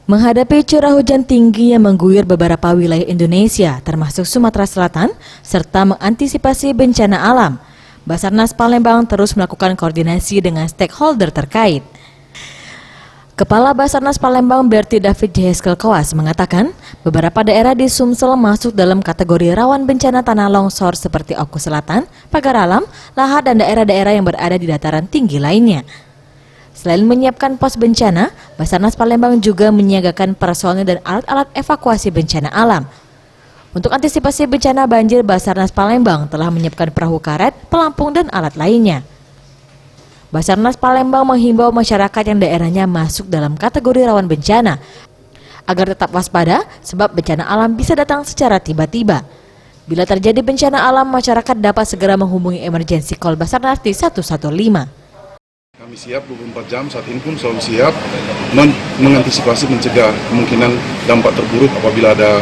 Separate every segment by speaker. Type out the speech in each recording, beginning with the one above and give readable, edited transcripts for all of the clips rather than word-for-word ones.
Speaker 1: Menghadapi curah hujan tinggi yang mengguyur beberapa wilayah Indonesia, termasuk Sumatera Selatan, serta mengantisipasi bencana alam, Basarnas Palembang terus melakukan koordinasi dengan stakeholder terkait. Kepala Basarnas Palembang Berti David J. Koas mengatakan, beberapa daerah di Sumsel masuk dalam kategori rawan bencana tanah longsor seperti Oku Selatan, Pagar Alam, Lahat, dan daerah-daerah yang berada di dataran tinggi lainnya. Selain menyiapkan pos bencana, Basarnas Palembang juga menyiagakan personil dan alat-alat evakuasi bencana alam. Untuk antisipasi bencana banjir, Basarnas Palembang telah menyiapkan perahu karet, pelampung, dan alat lainnya. Basarnas Palembang menghimbau masyarakat yang daerahnya masuk dalam kategori rawan bencana agar tetap waspada sebab bencana alam bisa datang secara tiba-tiba. Bila terjadi bencana alam, masyarakat dapat segera menghubungi emergency call Basarnas di 115.
Speaker 2: Kami siap 24 jam, saat ini pun selalu siap mengantisipasi mencegah kemungkinan dampak terburuk apabila ada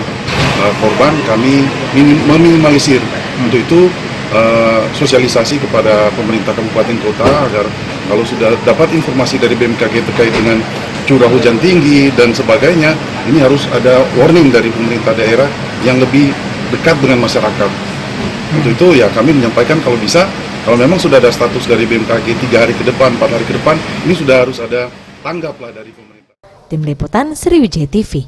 Speaker 2: korban. Kami meminimalisir. Untuk itu sosialisasi kepada pemerintah kabupaten kota agar kalau sudah dapat informasi dari BMKG terkait dengan curah hujan tinggi dan sebagainya, ini harus ada warning dari pemerintah daerah yang lebih dekat dengan masyarakat. Untuk itu ya kami menyampaikan kalau bisa, kalau memang sudah ada status dari BMKG 3 hari ke depan, 4 hari ke depan, ini sudah harus ada tanggap lah dari pemerintah.
Speaker 1: Tim Liputan Sriwijaya TV.